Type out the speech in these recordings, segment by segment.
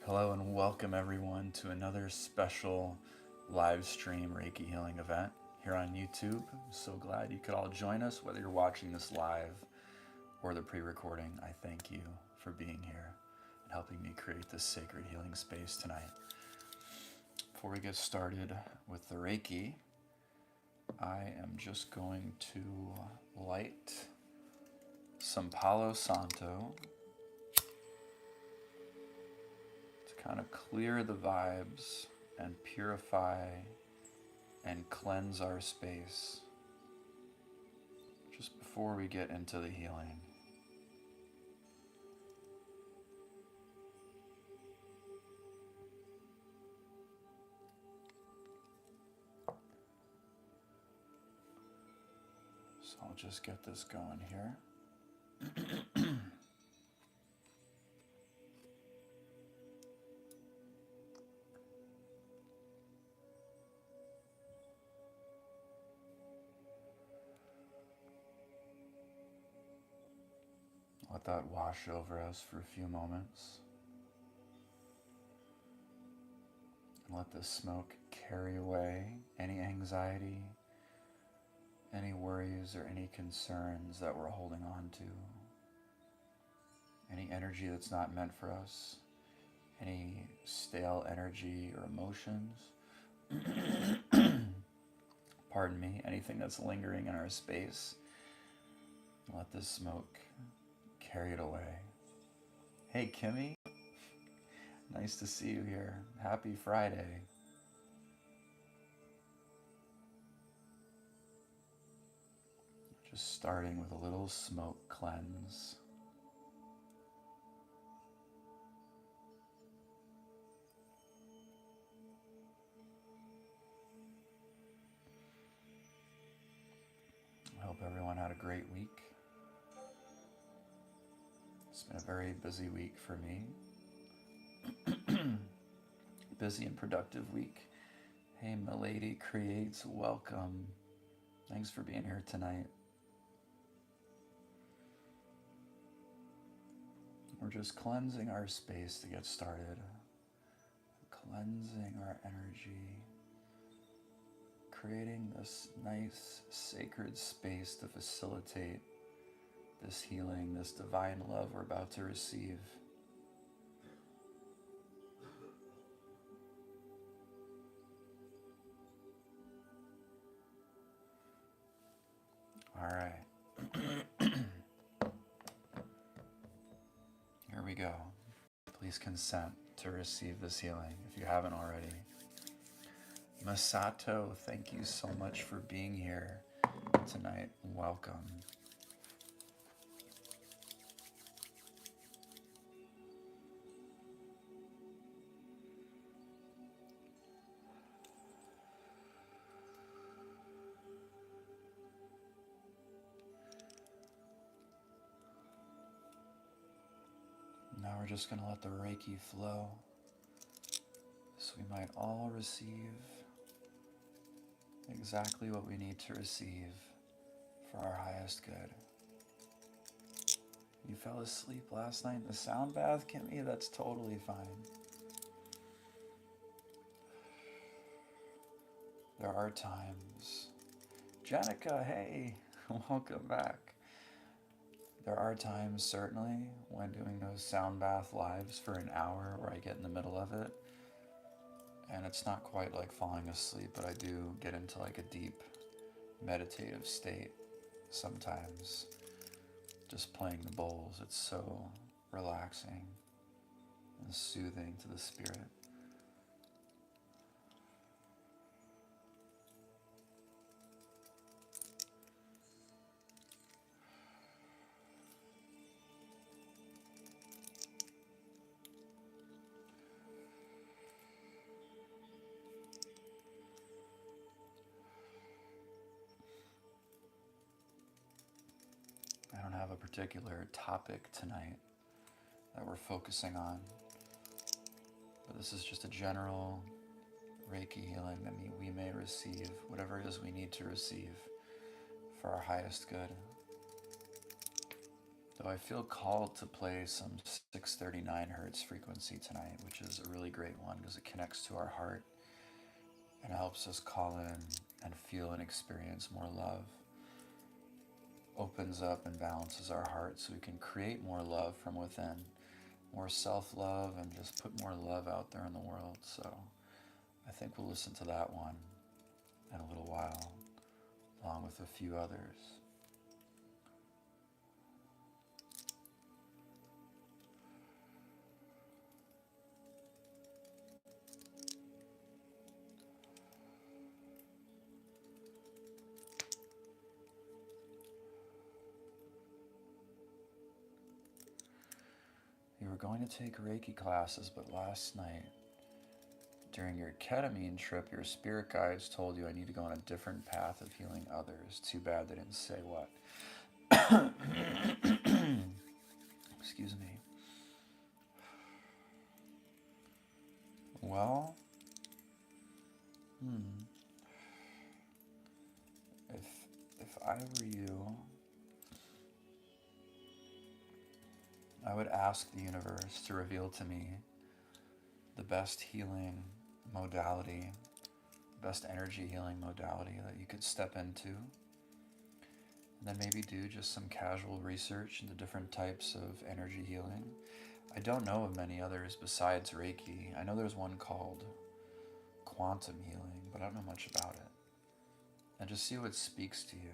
Hello and welcome everyone to another special live stream Reiki healing event here on YouTube. I'm so glad you could all join us, whether you're watching this live or the pre-recording. I thank you for being here and helping me create this sacred healing space tonight. Before we get started with the Reiki, I am just going to light some Palo Santo to kind of clear the vibes and purify and cleanse our space just before we get into the healing. So I'll just get this going here. Let that wash over us for a few moments. And let the smoke carry away any anxiety, any worries, or any concerns that we're holding on to. Any energy that's not meant for us. Any stale energy or emotions. Pardon me, anything that's lingering in our space. Let this smoke carry it away. Hey Kimmy, nice to see you here. Happy Friday. Just starting with a little smoke cleanse. I hope everyone had a great week. It's been a very busy week for me. Busy and productive week. Hey, Milady Creates, welcome. Thanks for being here tonight. We're just cleansing our space to get started. Cleansing our energy. Creating this nice, sacred space to facilitate this healing, this divine love we're about to receive. All right. Here we go. Please consent to receive this healing if you haven't already. Masato, thank you so much for being here tonight. Welcome. Now we're just going to let the Reiki flow so we might all receive exactly what we need to receive for our highest good. You fell asleep last night in the sound bath, Kimmy? That's totally fine. There are times. Jenica, hey, welcome back. There are times, certainly, when doing those sound bath lives for an hour where I get in the middle of it, and it's not quite like falling asleep, but I do get into like a deep meditative state sometimes. Just playing the bowls, it's so relaxing and soothing to the spirit. I don't have a particular topic tonight that we're focusing on, but this is just a general Reiki healing that we may receive, whatever it is we need to receive for our highest good. Though I feel called to play some 639 hertz frequency tonight, which is a really great one because it connects to our heart and helps us call in and feel and experience more love. Opens up and balances our heart so we can create more love from within, more self-love, and just put more love out there in the world. So I think we'll listen to that one in a little while, along with a few others. You were going to take Reiki classes, but last night, during your ketamine trip, your spirit guides told you I need to go on a different path of healing others. Too bad they didn't say what. Excuse me. Well, if I were you, I would ask the universe to reveal to me the best healing modality, best energy healing modality that you could step into. And then maybe do just some casual research into different types of energy healing. I don't know of many others besides Reiki. I know there's one called quantum healing, but I don't know much about it. And just see what speaks to you.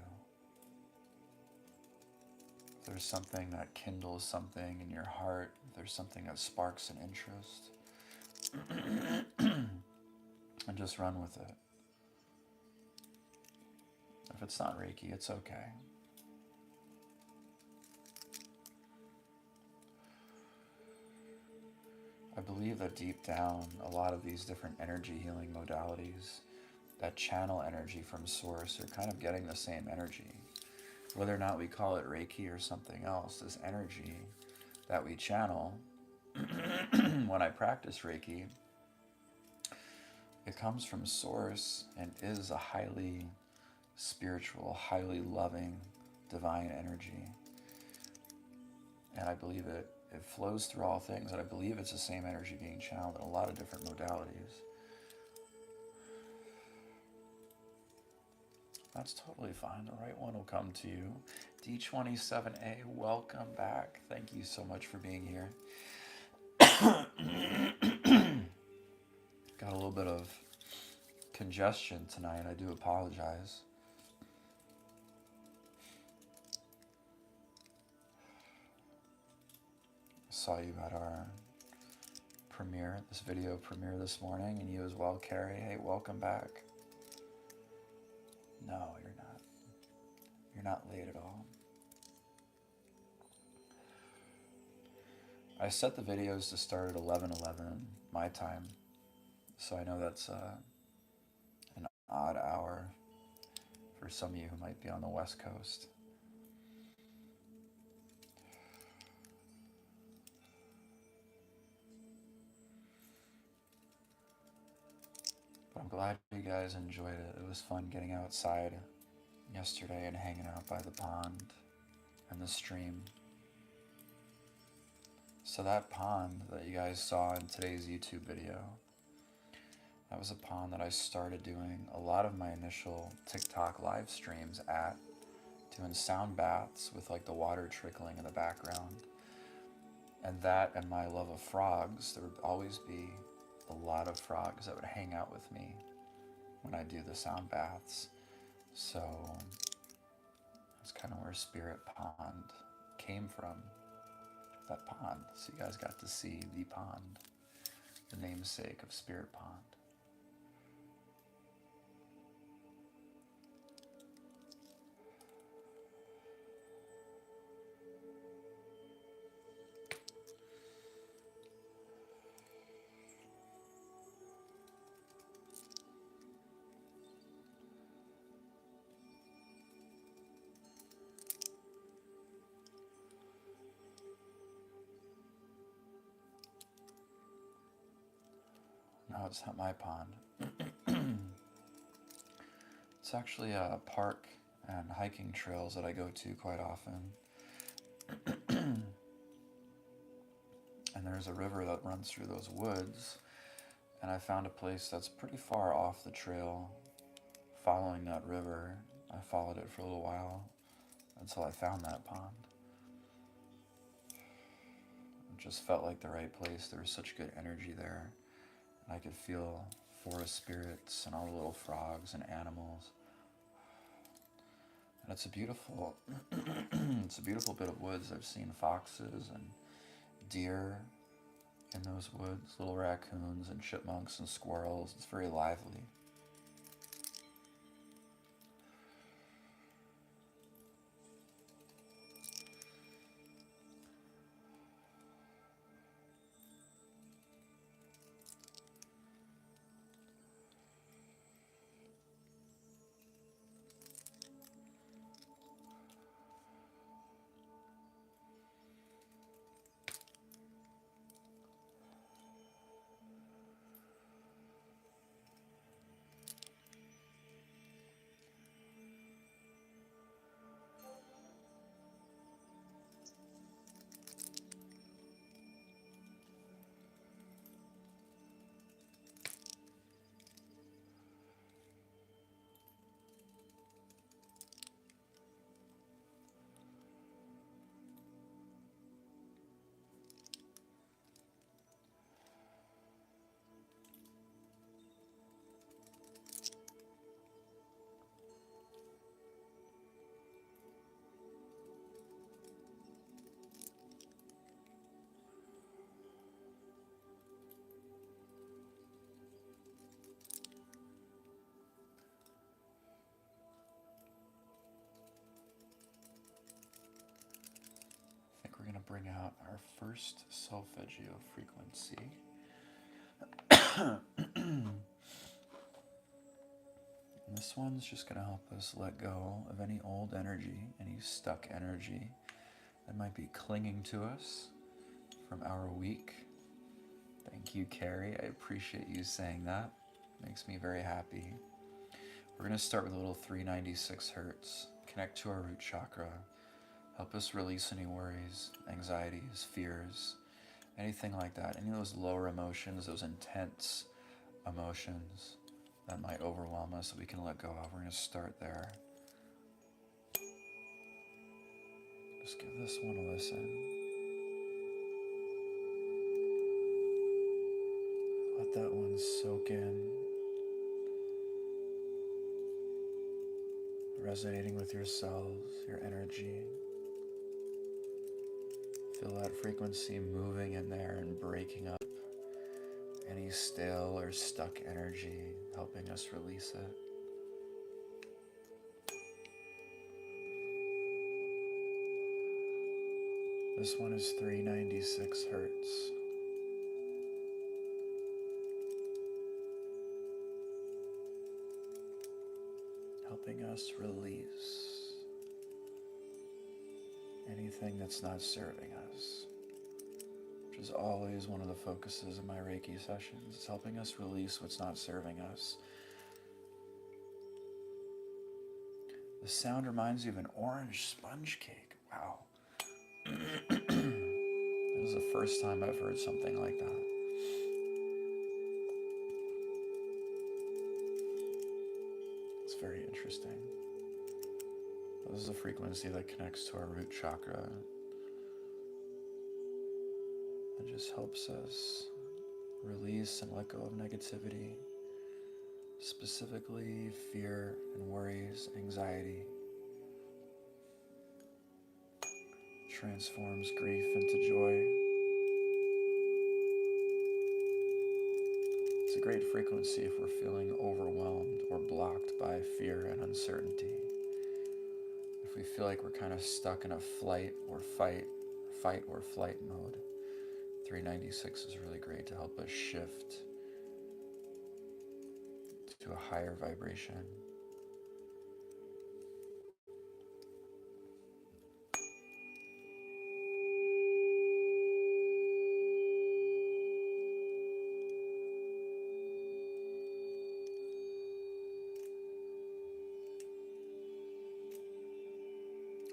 If there's something that kindles something in your heart, if there's something that sparks an interest, and just run with it. If it's not Reiki, it's okay. I believe that deep down, a lot of these different energy healing modalities that channel energy from source are kind of getting the same energy. Whether or not we call it Reiki or something else, this energy that we channel, when I practice Reiki, it comes from source and is a highly spiritual, highly loving, divine energy. And I believe it flows through all things, and I believe it's the same energy being channeled in a lot of different modalities. That's totally fine. The right one will come to you. D27A, welcome back. Thank you so much for being here. Got a little bit of congestion tonight. I do apologize. Saw you at our premiere, this video premiere this morning, and you as well, Carrie. Hey, welcome back. No, you're not. You're not late at all. I set the videos to start at 11:11 my time, so I know that's an odd hour for some of you who might be on the West Coast. But I'm glad you guys enjoyed it. It was fun getting outside yesterday and hanging out by the pond and the stream. So that pond that you guys saw in today's YouTube video, that was a pond that I started doing a lot of my initial TikTok live streams at, doing sound baths with like the water trickling in the background. And that and my love of frogs, there would always be a lot of frogs that would hang out with me when I do the sound baths. So that's kind of where Spirit Pond came from, that pond. So you guys got to see the pond, the namesake of Spirit Pond. No, it's not my pond. It's actually a park and hiking trails that I go to quite often. And there's a river that runs through those woods, and I found a place that's pretty far off the trail following that river. I followed it for a little while until I found that pond. It just felt like the right place. There was such good energy there, and I could feel forest spirits and all the little frogs and animals. And it's a beautiful it's a beautiful bit of woods. I've seen foxes and deer in those woods, little raccoons and chipmunks and squirrels. It's very lively. I think we're going to bring out our first Solfeggio frequency. And this one's just going to help us let go of any old energy, any stuck energy that might be clinging to us from our week. Thank you, Carrie. I appreciate you saying that. Makes me very happy. We're going to start with a little 396 hertz. Connect to our root chakra. Help us release any worries, anxieties, fears, anything like that. Any of those lower emotions, those intense emotions that might overwhelm us that we can let go of. We're going to start there. Just give this one a listen. Let that one soak in. Resonating with your cells, your energy. Feel that frequency moving in there and breaking up any stale or stuck energy, helping us release it. This one is 396 hertz. Helping us release anything that's not serving us, which is always one of the focuses of my Reiki sessions. It's helping us release what's not serving us. The sound reminds you of an orange sponge cake. Wow. This is the first time I've heard something like that. It's very interesting. This is a frequency that connects to our root chakra. It just helps us release and let go of negativity, specifically fear and worries, anxiety. Transforms grief into joy. It's a great frequency if we're feeling overwhelmed or blocked by fear and uncertainty. If we feel like we're kind of stuck in a fight or flight mode, 396 is really great to help us shift to a higher vibration.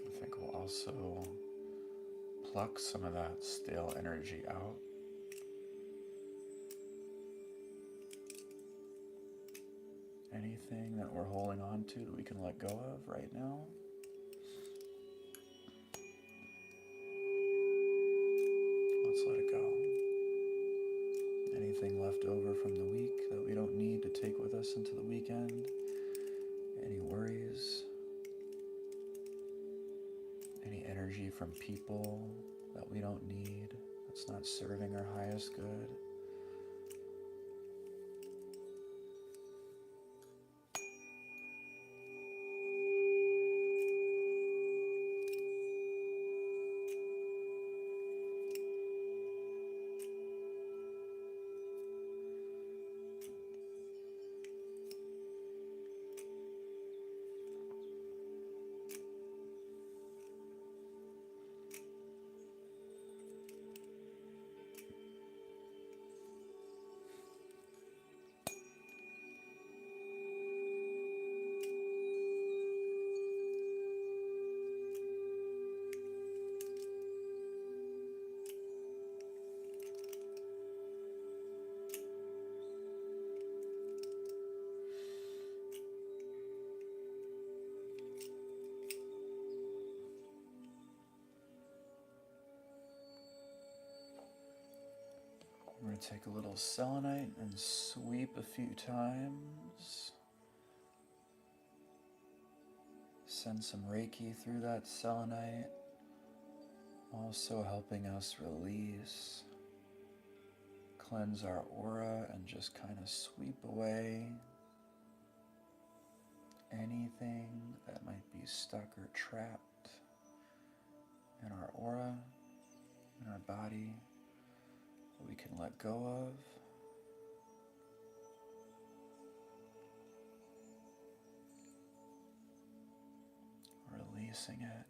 I think we'll also pluck some of that stale energy out. Anything that we're holding on to that we can let go of right now. Let's let it go. Anything left over from the week that we don't need to take with us into the weekend. Any worries. Any energy from people that we don't need, that's not serving our highest good. We're going to take a little selenite and sweep a few times. Send some Reiki through that selenite, also helping us release, cleanse our aura, and just kind of sweep away anything that might be stuck or trapped in our aura, in our body, that we can let go of. Releasing it,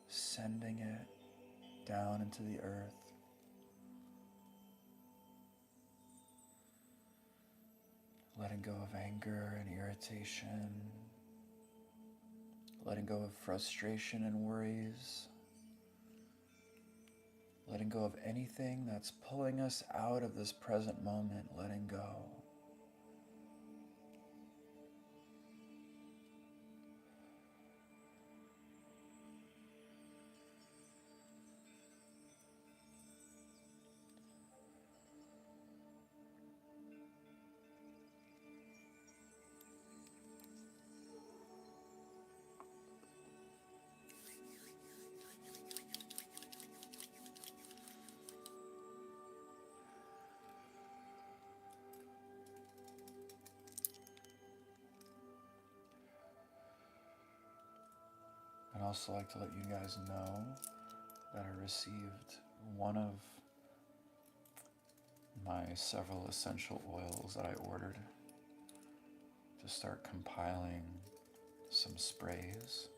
sending it down into the earth. Letting go of anger and irritation. Letting go of frustration and worries. Letting go of anything that's pulling us out of this present moment. Letting go. I'd also like to let you guys know that I received one of my several essential oils that I ordered to start compiling some sprays.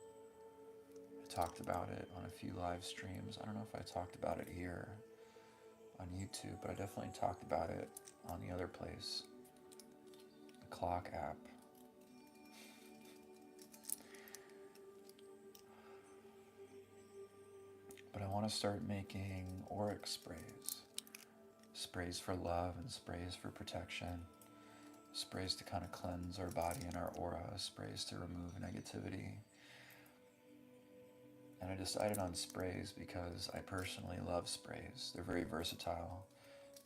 I talked about it on a few live streams. I don't know if I talked about it here on YouTube, but I definitely talked about it on the other place, the clock app. But I want to start making auric sprays. Sprays for love and sprays for protection. Sprays to kind of cleanse our body and our aura. Sprays to remove negativity. And I decided on sprays because I personally love sprays. They're very versatile.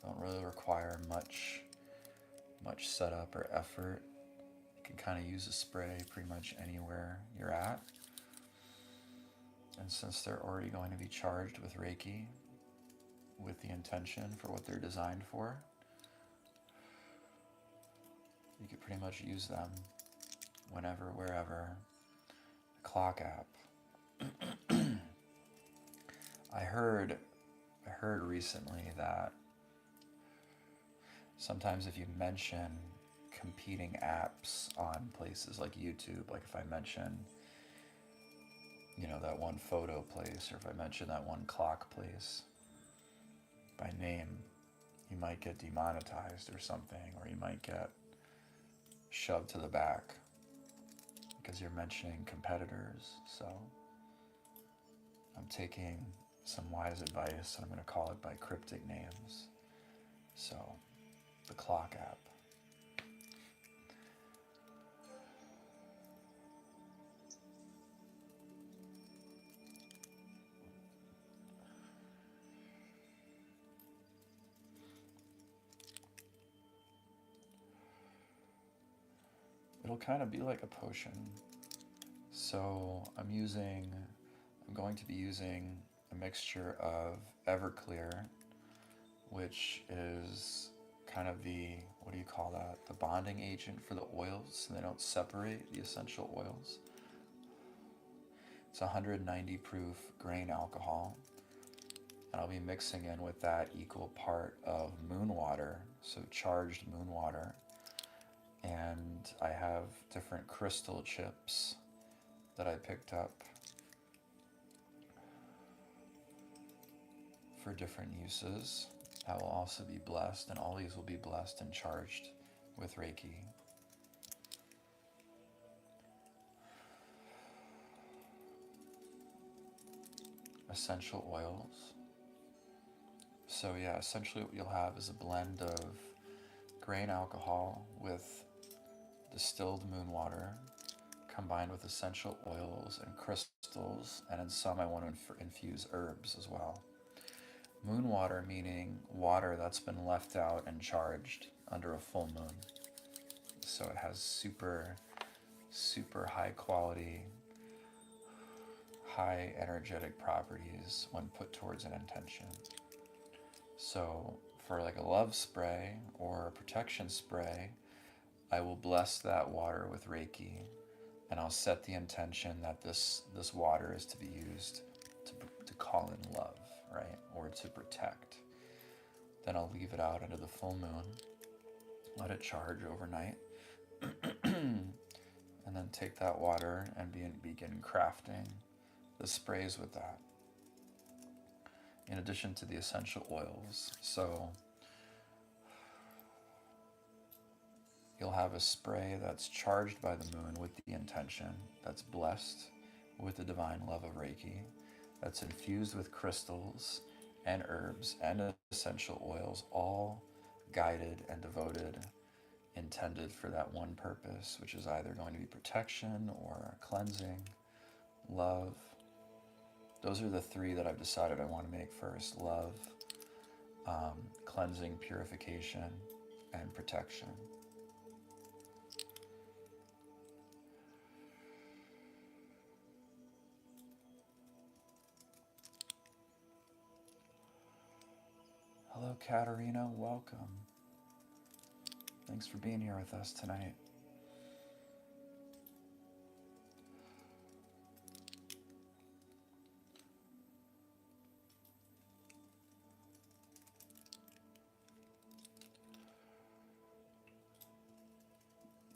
Don't really require much setup or effort. You can kind of use a spray pretty much anywhere you're at. And since they're already going to be charged with Reiki, with the intention for what they're designed for, you could pretty much use them whenever, wherever. The clock app. I heard recently that sometimes if you mention competing apps on places like YouTube, like if I mention, that one photo place, or if I mention that one clock place by name, you might get demonetized or something, or you might get shoved to the back because you're mentioning competitors. So I'm taking some wise advice, and I'm going to call it by cryptic names. So, the clock app. It'll kind of be like a potion. So I'm going to be using a mixture of Everclear, which is kind of the, what do you call that? The bonding agent for the oils, so they don't separate the essential oils. It's 190 proof grain alcohol. And I'll be mixing in with that equal part of moon water, so charged moon water. And I have different crystal chips that I picked up for different uses. I will also be blessed, and all these will be blessed and charged with Reiki. Essential oils. So yeah, essentially what you'll have is a blend of grain alcohol with distilled moon water combined with essential oils and crystals, and in some I want to infuse herbs as well. Moon water meaning water that's been left out and charged under a full moon. So it has super high quality, high energetic properties when put towards an intention. So for like a love spray or a protection spray, I will bless that water with Reiki, and I'll set the intention that this water is to be used to call in love, right? Or to protect. Then I'll leave it out under the full moon, let it charge overnight, and then take that water and begin crafting the sprays with that, in addition to the essential oils. So you'll have a spray that's charged by the moon with the intention, that's blessed with the divine love of Reiki, that's infused with crystals and herbs and essential oils, all guided and devoted, intended for that one purpose, which is either going to be protection or cleansing, love. Those are the three that I've decided I want to make first: love, cleansing, purification, and protection. Hello, Katerina. Welcome. Thanks for being here with us tonight.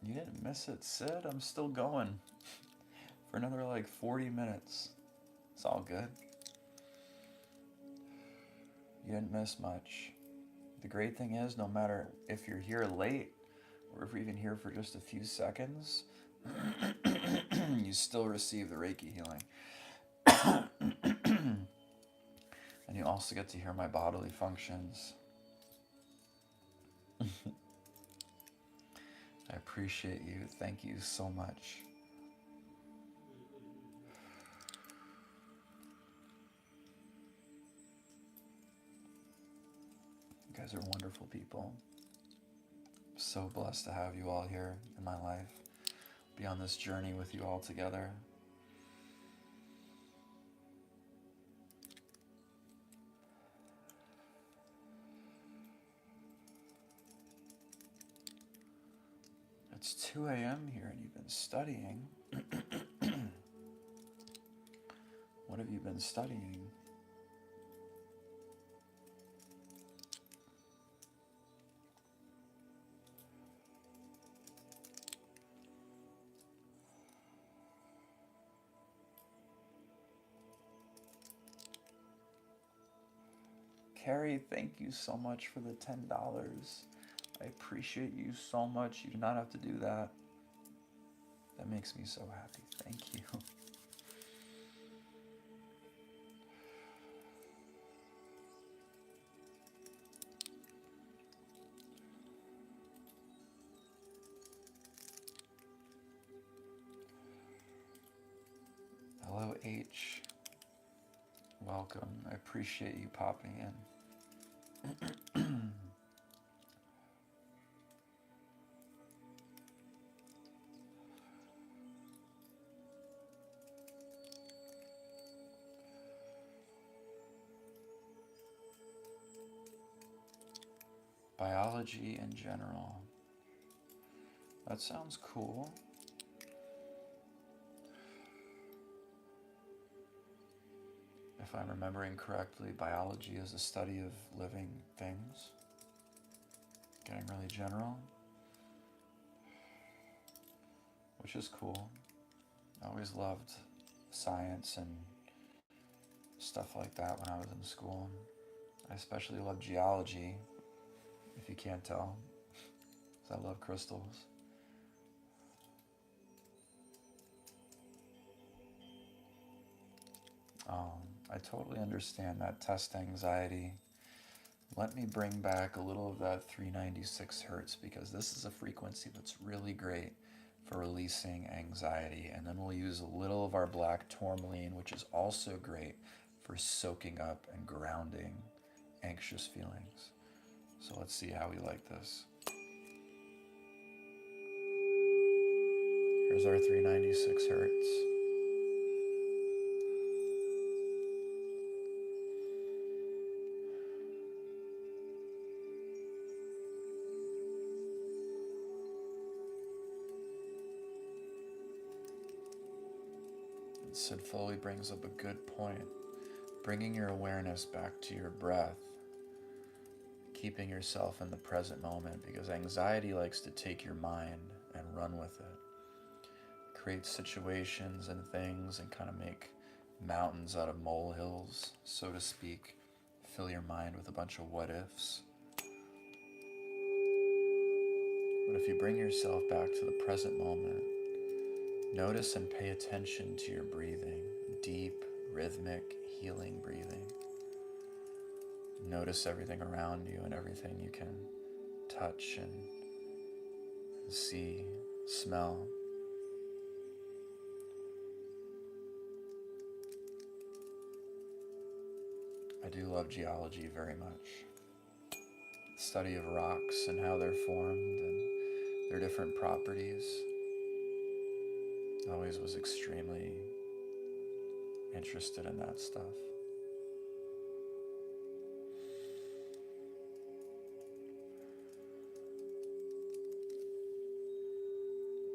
You didn't miss it, Sid. I'm still going for another like 40 minutes. It's all good. You didn't miss much. The great thing is, no matter if you're here late or if you're even here for just a few seconds, you still receive the Reiki healing. And you also get to hear my bodily functions. I appreciate you. Thank you so much. You guys are wonderful people. I'm so blessed to have you all here in my life, be on this journey with you all together. It's 2 a.m. here and you've been studying. What have you been studying? Carrie, thank you so much for the $10. I appreciate you so much. You do not have to do that. That makes me so happy. Thank you. H, welcome. I appreciate you popping in. Biology in general. That sounds cool. If I'm remembering correctly, biology is the study of living things. Getting really general, which is cool. I always loved science and stuff like that when I was in school. I especially love geology, if you can't tell, because I love crystals. I totally understand that test anxiety. Let me bring back a little of that 396 hertz, because this is a frequency that's really great for releasing anxiety. And then we'll use a little of our black tourmaline, which is also great for soaking up and grounding anxious feelings. So let's see how we like this. Here's our 396 hertz. Sid Foley brings up a good point. Bringing your awareness back to your breath, keeping yourself in the present moment, because anxiety likes to take your mind and run with it. Create situations and things and kind of make mountains out of molehills, so to speak. Fill your mind with a bunch of what ifs. But if you bring yourself back to the present moment, notice and pay attention to your breathing, deep, rhythmic, healing breathing. Notice everything around you and everything you can touch and see, smell. I do love geology very much. The study of rocks and how they're formed and their different properties. I always was extremely interested in that stuff.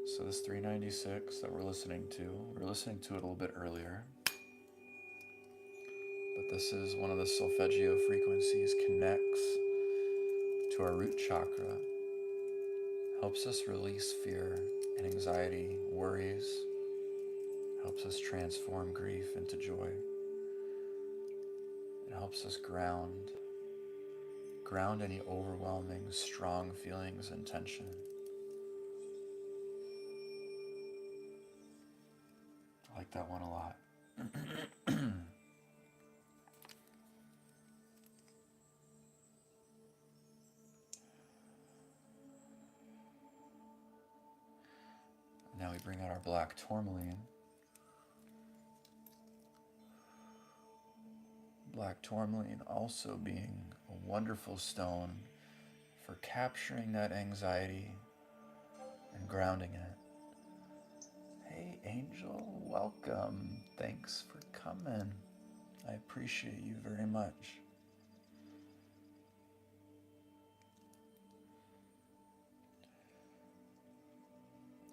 So this 396 that we're listening to it a little bit earlier. But this is one of the Solfeggio frequencies, connects to our root chakra, helps us release fear and anxiety, worries, helps us transform grief into joy. It helps us ground any overwhelming, strong feelings and tension. I like that one a lot. Now we bring out our black tourmaline. Black tourmaline also being a wonderful stone for capturing that anxiety and grounding it. Hey Angel, welcome. Thanks for coming. I appreciate you very much.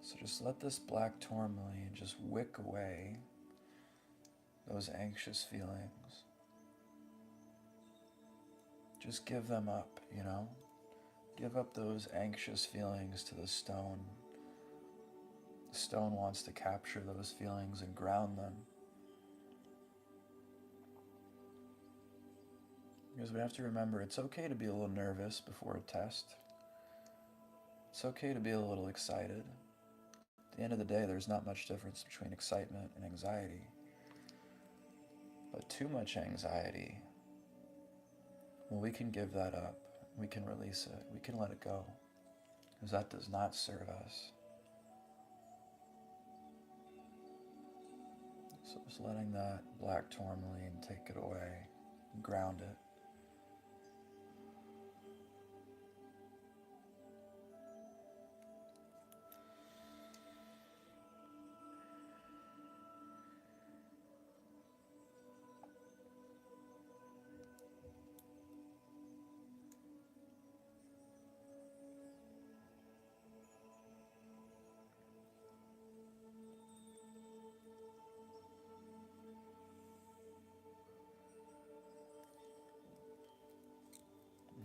So just let this black tourmaline just wick away those anxious feelings. Just give them up, you know? Give up those anxious feelings to the stone. The stone wants to capture those feelings and ground them. Because we have to remember, it's okay to be a little nervous before a test. It's okay to be a little excited. At the end of the day, there's not much difference between excitement and anxiety. But too much anxiety, well, we can give that up. We can release it. We can let it go. Because that does not serve us. So just letting that black tourmaline take it away, ground it.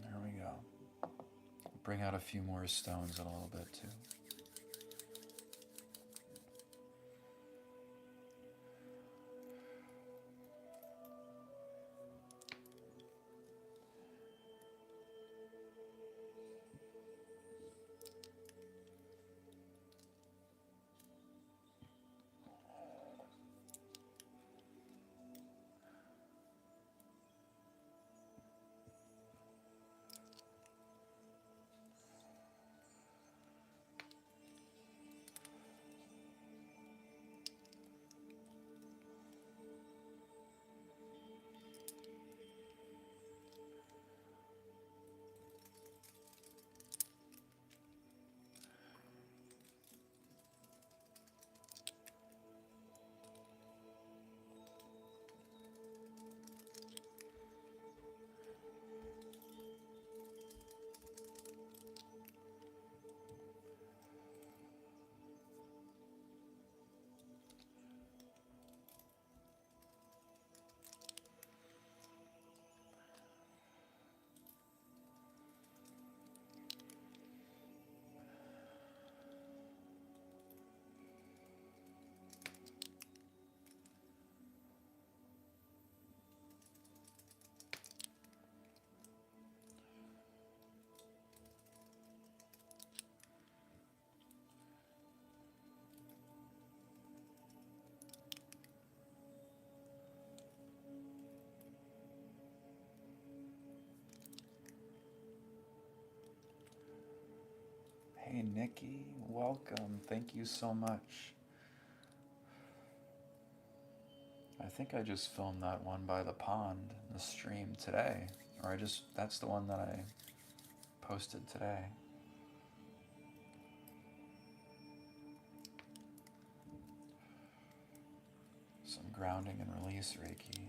There we go. Bring out a few more stones in a little bit too. Hey Nikki, welcome. Thank you so much. I think I just filmed that one by the pond in the stream today. That's the one that I posted today. Some grounding and release Reiki.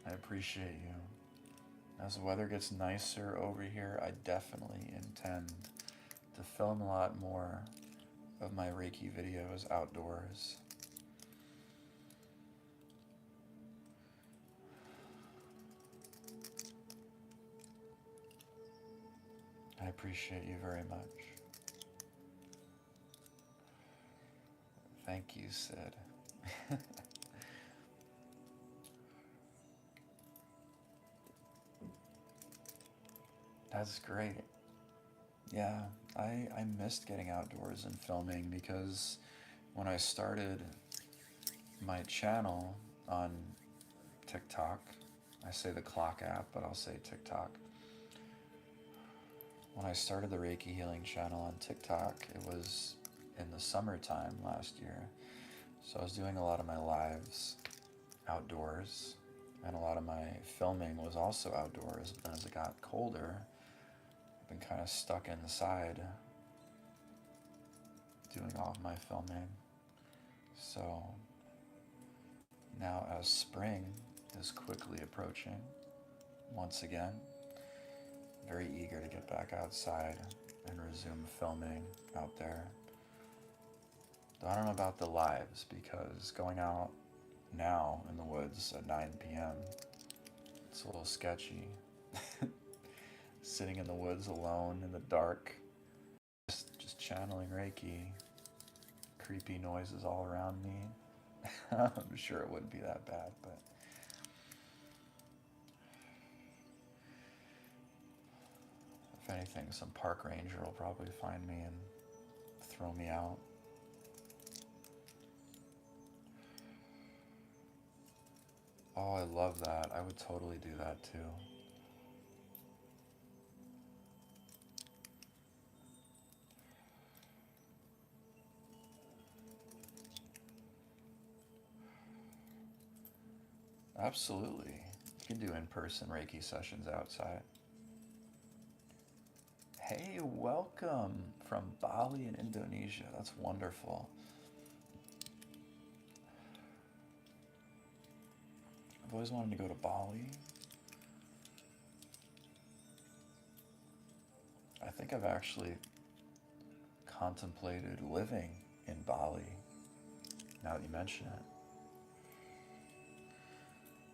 I appreciate you. As the weather gets nicer over here, I definitely intend to film a lot more of my Reiki videos outdoors. I appreciate you very much. Thank you, Sid. That's great. Yeah, I missed getting outdoors and filming because when I started my channel on TikTok, I say the clock app, but I'll say TikTok. When I started the Reiki healing channel on TikTok, it was in the summertime last year. So I was doing a lot of my lives outdoors, and a lot of my filming was also outdoors. But as it got colder, I've been kind of stuck inside doing all of my filming. So now as spring is quickly approaching, once again, very eager to get back outside and resume filming out there. Though I don't know about the lives, because going out now in the woods at 9 p.m., it's a little sketchy. Sitting in the woods alone in the dark, just channeling Reiki, creepy noises all around me. I'm sure it wouldn't be that bad, but if anything, some park ranger will probably find me and throw me out. Oh, I love that. I would totally do that too. Absolutely. You can do in-person Reiki sessions outside. Hey, welcome from Bali in Indonesia. That's wonderful. I've always wanted to go to Bali. I think I've actually contemplated living in Bali, now that you mention it.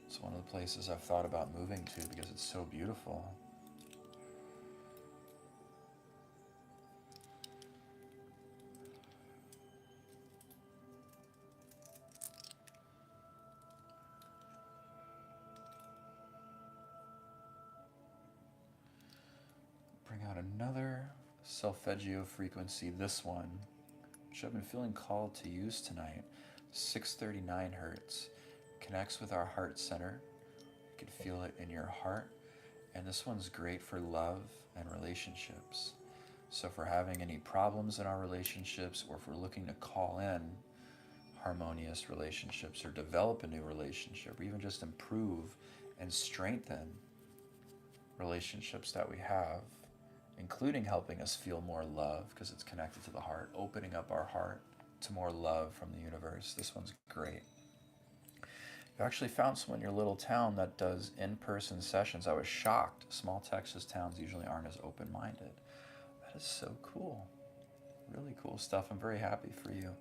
It's one of the places I've thought about moving to because it's so beautiful. Bring out another Solfeggio frequency, this one, which I've been feeling called to use tonight. 639 hertz. Connects with our heart center. You can feel it in your heart. And this one's great for love and relationships. So if we're having any problems in our relationships, or if we're looking to call in harmonious relationships or develop a new relationship, or even just improve and strengthen relationships that we have, including helping us feel more love because it's connected to the heart, opening up our heart to more love from the universe. This one's great. You actually found someone in your little town that does in-person sessions. I was shocked. Small Texas towns usually aren't as open-minded. That is so cool. Really cool stuff. I'm very happy for you,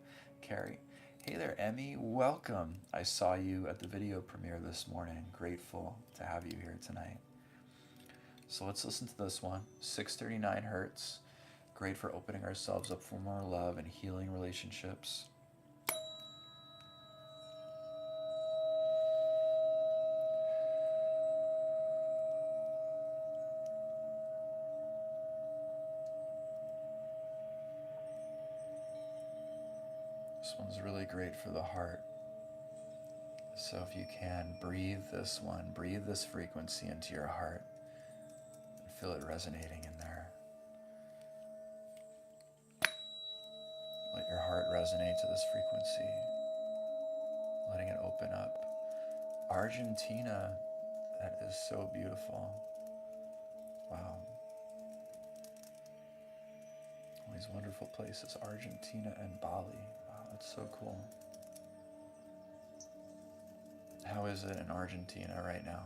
Carrie. Hey there, Emmy. Welcome. I saw you at the video premiere this morning. Grateful to have you here tonight. So let's listen to this one. 639 hertz. Great for opening ourselves up for more love and healing relationships. This one's really great for the heart. So if you can, breathe this one, breathe this frequency into your heart and feel it resonating in there. Let your heart resonate to this frequency, letting it open up. Argentina, that is so beautiful. Wow. All these wonderful places, Argentina and Bali. Wow, that's so cool. How is it in Argentina right now?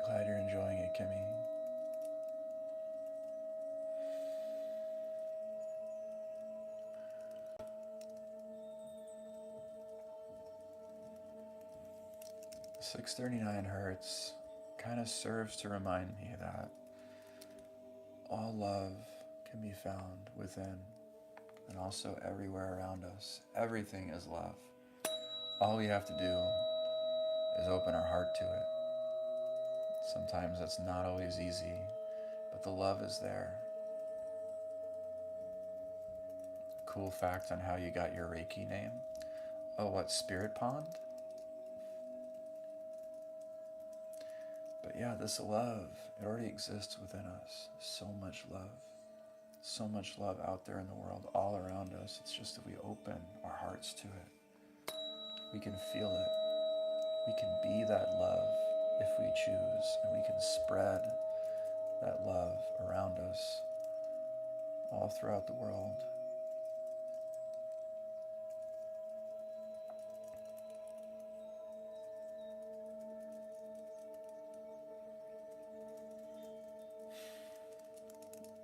Glad you're enjoying it, Kimmy. $639 kind of serves to remind me that all love can be found within and also everywhere around us. Everything is love. All we have to do is open our heart to it. Sometimes that's not always easy, but the love is there. Cool fact on how you got your Reiki name. Oh, what, Spirit Pond? But yeah, this love, it already exists within us. So much love. So much love out there in the world, all around us. It's just that we open our hearts to it. We can feel it. We can be that love if we choose, and we can spread that love around us all throughout the world.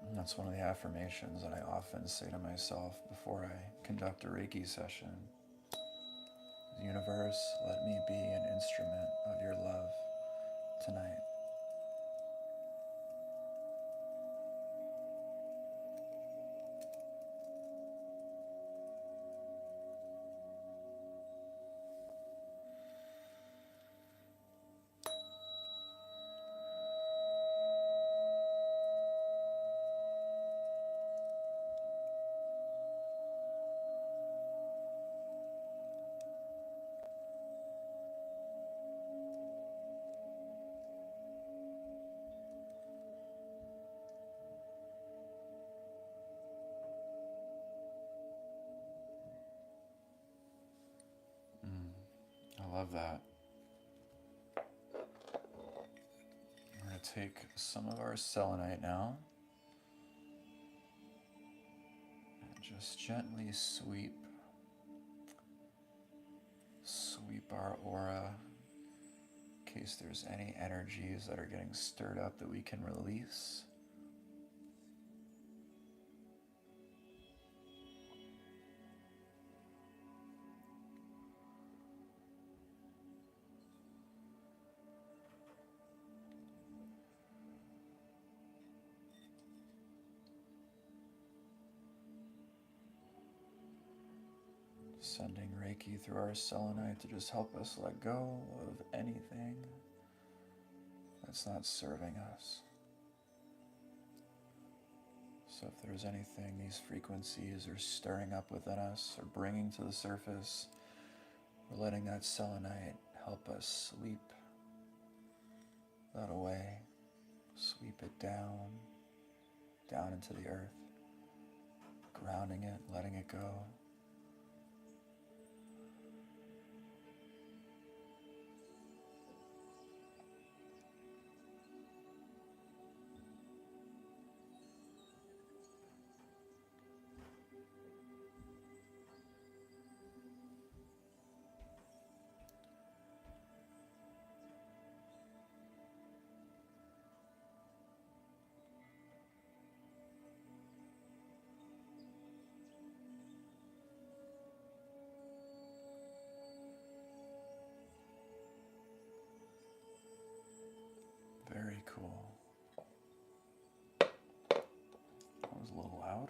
And that's one of the affirmations that I often say to myself before I conduct a Reiki session. Universe, let me be an instrument of your love tonight. I love that. We're going to take some of our selenite now and just gently sweep our aura in case there's any energies that are getting stirred up that we can release. Sending Reiki through our selenite to just help us let go of anything that's not serving us. So if there's anything these frequencies are stirring up within us or bringing to the surface, we're letting that selenite help us sweep that away, sweep it down into the earth, grounding it, letting it go. Very cool. That was a little loud.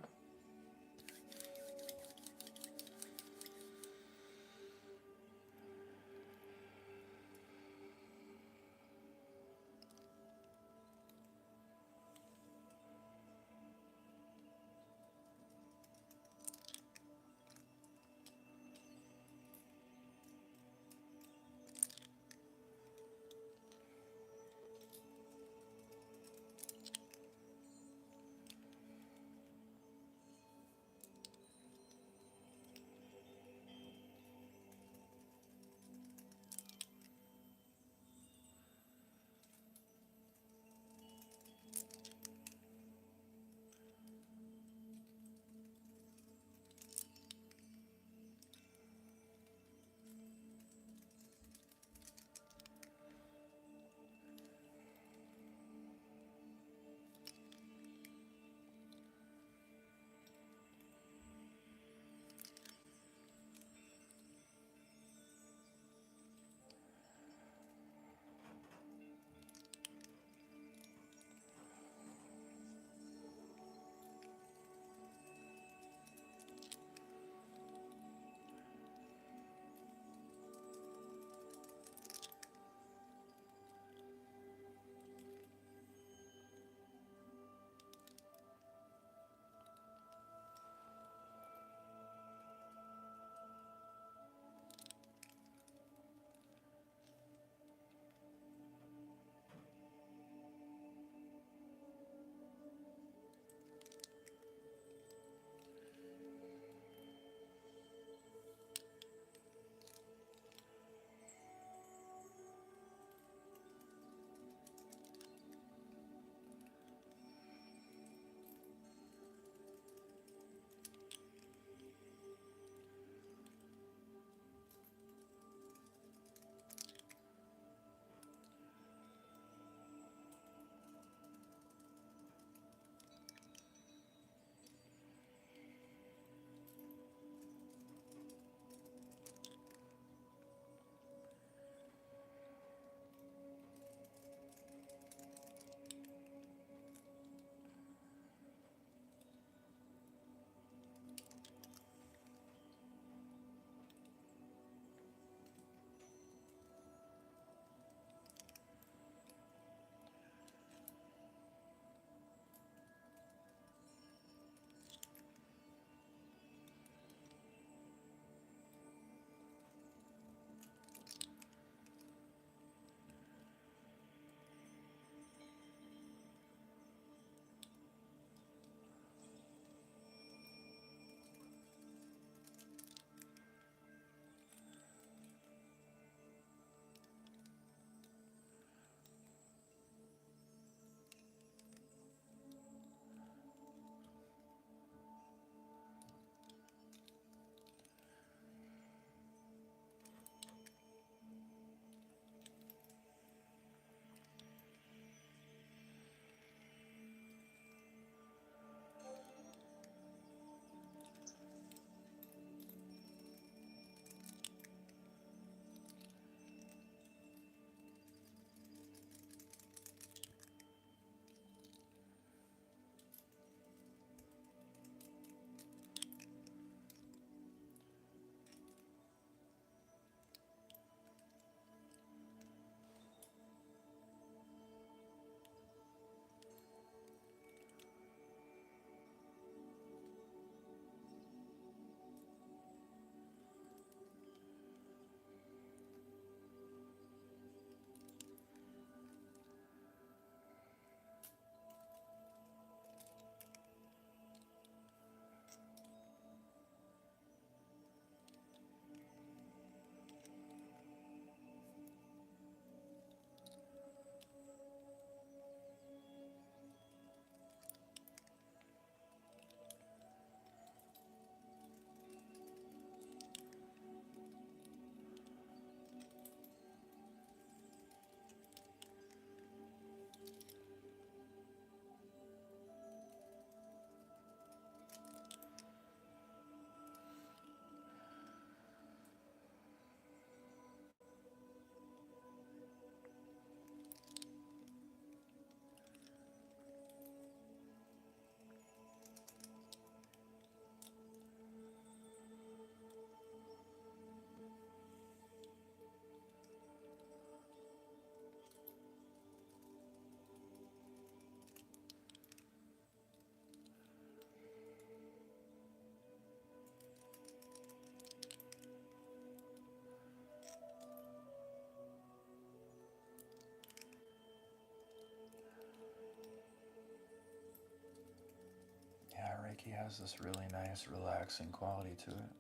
Reiki has this really nice, relaxing quality to it.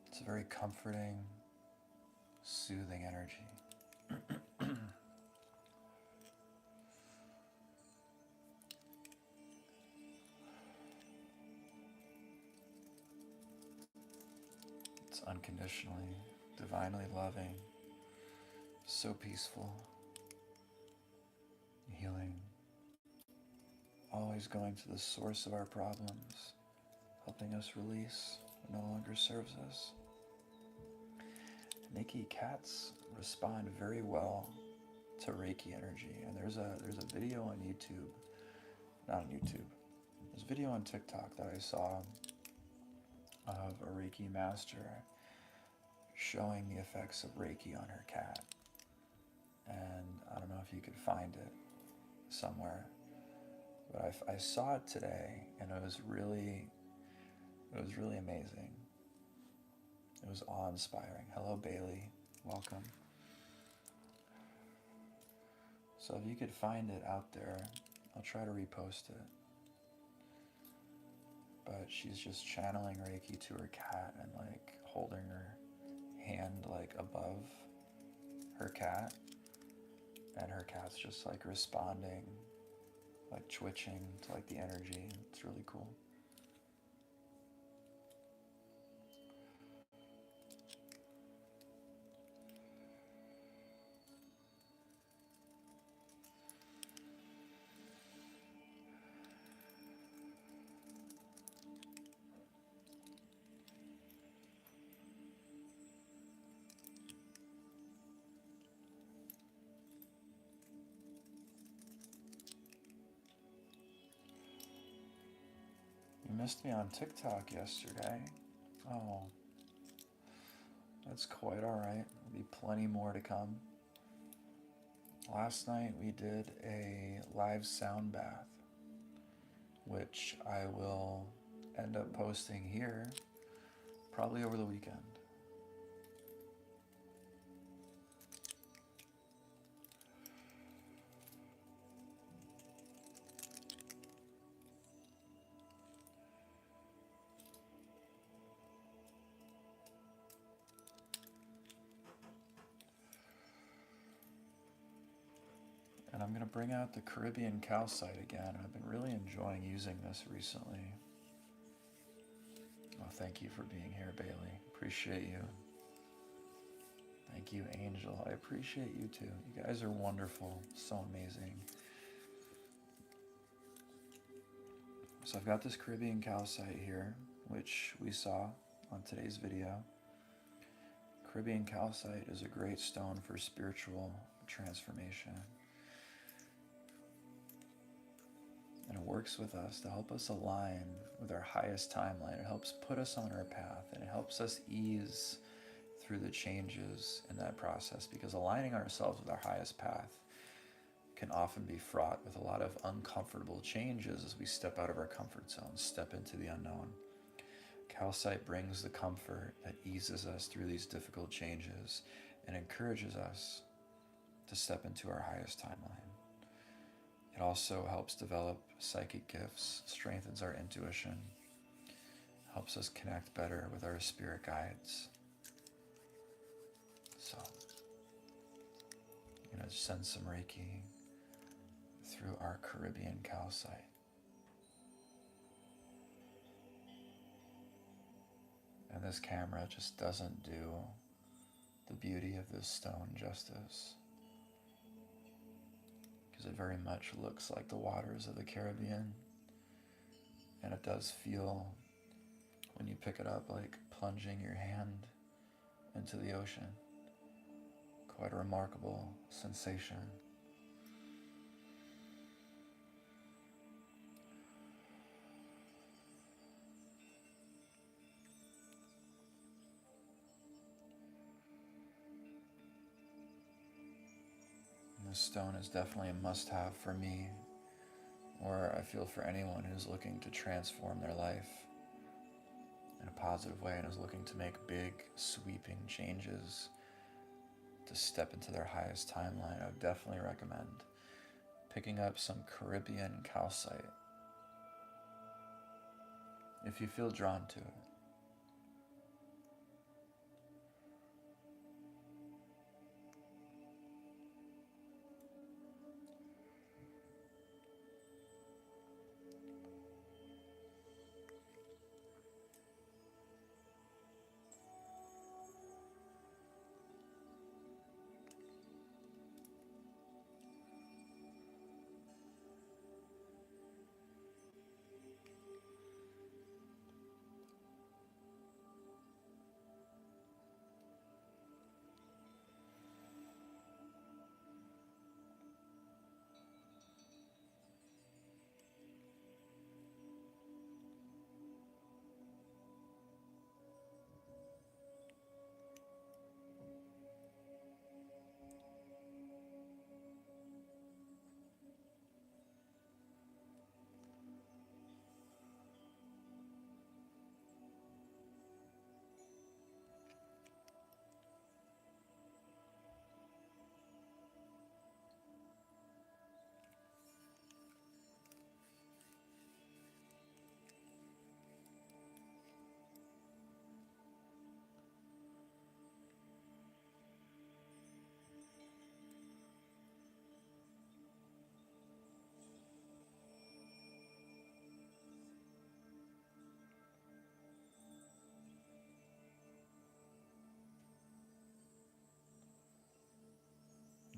It's a very comforting, soothing energy. It's unconditionally, divinely loving, so peaceful, healing, always going to the source of our problems, helping us release what no longer serves us. Nikki, cats respond very well to Reiki energy, and there's a video on YouTube, not on YouTube, there's a video on TikTok that I saw of a Reiki master showing the effects of Reiki on her cat, and I don't know if you could find it somewhere, but I saw it today, and it was really amazing. It was awe-inspiring. Hello, Bailey. Welcome. So if you could find it out there, I'll try to repost it. But she's just channeling Reiki to her cat and like holding her hand like above her cat. And her cat's just like responding, like twitching to like the energy. It's really cool. You missed me on TikTok yesterday. Oh, that's quite all right. There'll be plenty more to come. Last night we did a live sound bath, which I will end up posting here probably over the weekend. And I'm going to bring out the Caribbean calcite again. I've been really enjoying using this recently. Oh, thank you for being here, Bailey. Appreciate you. Thank you, Angel. I appreciate you too. You guys are wonderful. So amazing. So I've got this Caribbean calcite here, which we saw on today's video. Caribbean calcite is a great stone for spiritual transformation. And it works with us to help us align with our highest timeline. It helps put us on our path, and it helps us ease through the changes in that process, because aligning ourselves with our highest path can often be fraught with a lot of uncomfortable changes as we step out of our comfort zone, step into the unknown. Calcite brings the comfort that eases us through these difficult changes and encourages us to step into our highest timeline. It also helps develop psychic gifts, strengthens our intuition, helps us connect better with our spirit guides. So, I'm going to send some Reiki through our Caribbean calcite. And this camera just doesn't do the beauty of this stone justice, because it very much looks like the waters of the Caribbean, and it does feel, when you pick it up, like plunging your hand into the ocean. Quite a remarkable sensation. This stone is definitely a must-have for me, or I feel for anyone who's looking to transform their life in a positive way and is looking to make big, sweeping changes to step into their highest timeline. I would definitely recommend picking up some Caribbean calcite if you feel drawn to it.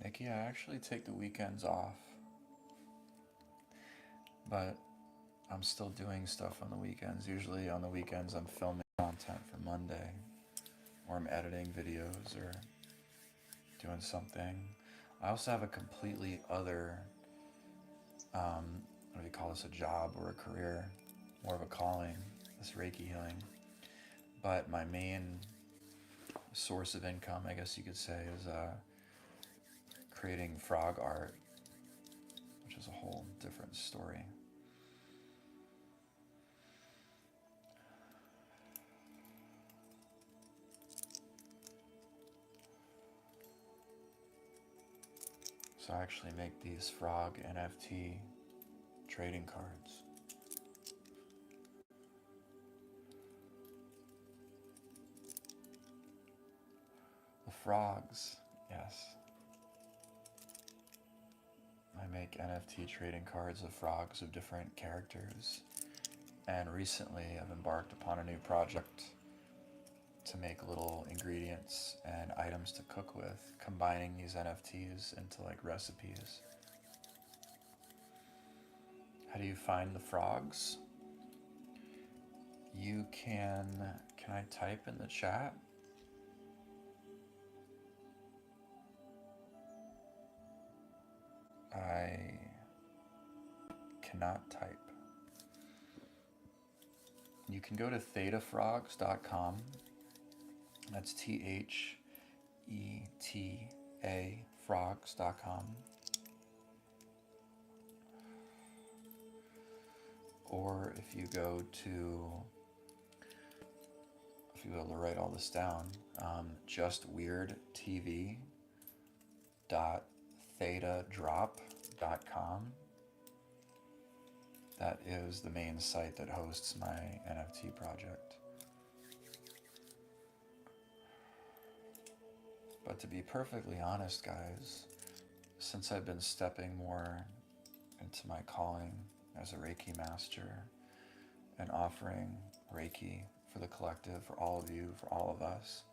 Nikki, I actually take the weekends off, but I'm still doing stuff on the weekends. Usually on the weekends I'm filming content for Monday, or I'm editing videos or doing something. I also have a completely other, what do you call this, a job or a career, more of a calling, this Reiki healing. But my main source of income, I guess you could say, is creating frog art, which is a whole different story. So I actually make these frog NFT trading cards. The frogs, yes. I make NFT trading cards of frogs of different characters. And recently I've embarked upon a new project to make little ingredients and items to cook with, combining these NFTs into like recipes. How do you find the frogs? You can I type in the chat? I cannot type. You can go to thetafrogs.com. That's THETA frogs.com. Or if you go to write all this down, justweirdtv.thetadrop.com. That is the main site that hosts my NFT project. But to be perfectly honest, guys, since I've been stepping more into my calling as a Reiki master and offering Reiki for the collective, for all of you, for all of us,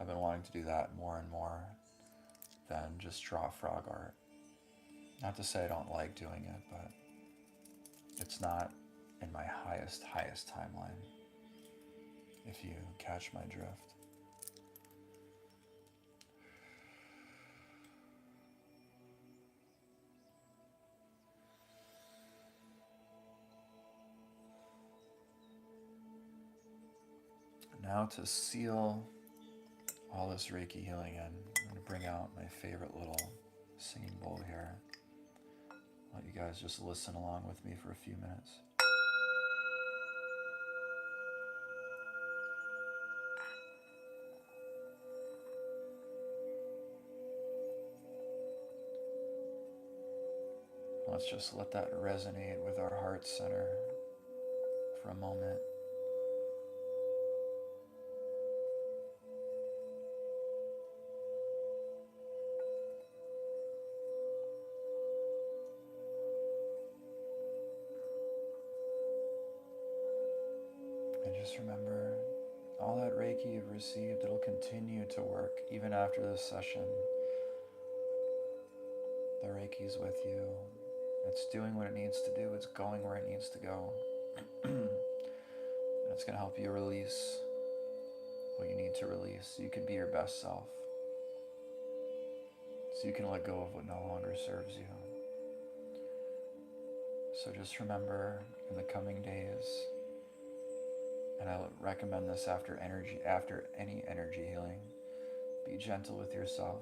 I've been wanting to do that more and more than just draw frog art. Not to say I don't like doing it, but it's not in my highest timeline, if you catch my drift. Now to seal all this Reiki healing in, I'm going to bring out my favorite little singing bowl here. Let you guys just listen along with me for a few minutes. Let's just let that resonate with our heart center for a moment. just remember, all that Reiki you've received, it'll continue to work even after this session. The Reiki's with you. It's doing what it needs to do. It's going where it needs to go. And it's going to help you release what you need to release so you can be your best self. So you can let go of what no longer serves you. So just remember, in the coming days, and I recommend this after any energy healing, be gentle with yourself.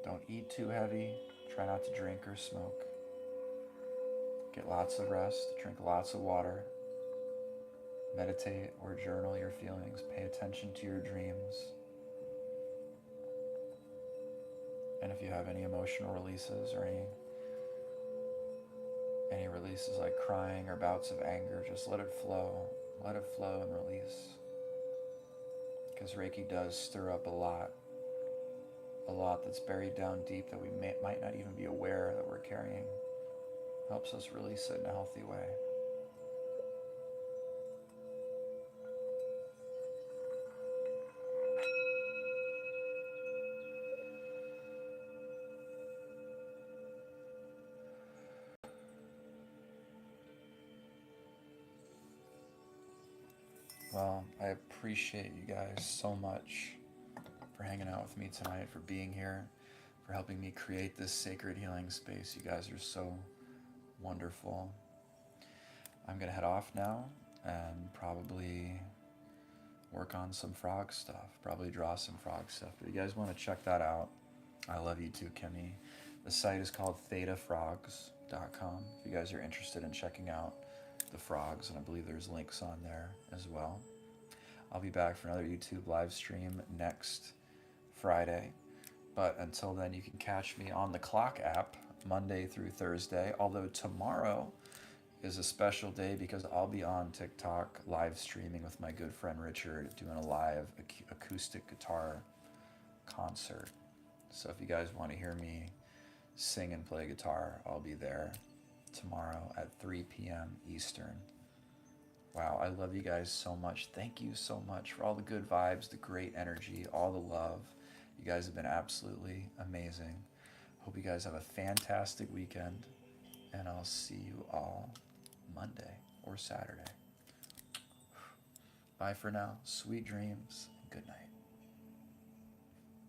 Don't eat too heavy. Try not to drink or smoke. Get lots of rest. Drink lots of water. Meditate or journal your feelings. Pay attention to your dreams. And if you have any emotional releases or any releases like crying or bouts of anger, just let it flow. Let it flow and release. Because Reiki does stir up a lot that's buried down deep that we might not even be aware that we're carrying. Helps us release it in a healthy way. Well, I appreciate you guys so much for hanging out with me tonight, for being here, for helping me create this sacred healing space. You guys are so wonderful. I'm gonna head off now and probably work on some frog stuff, probably draw some frog stuff. But if you guys want to check that out, I love you too, Kimmy. The site is called thetafrogs.com if you guys are interested in checking out the frogs, and I believe there's links on there as well. I'll be back for another YouTube live stream next Friday, but until then you can catch me on the Clock app Monday through Thursday, although tomorrow is a special day because I'll be on TikTok live streaming with my good friend Richard, doing a live acoustic guitar concert. So if you guys want to hear me sing and play guitar, I'll be there tomorrow at 3 p.m. Eastern. Wow, I love you guys so much. Thank you so much for all the good vibes, the great energy, all the love. You guys have been absolutely amazing. Hope you guys have a fantastic weekend, and I'll see you all Monday or Saturday. Bye for now. Sweet dreams and good night.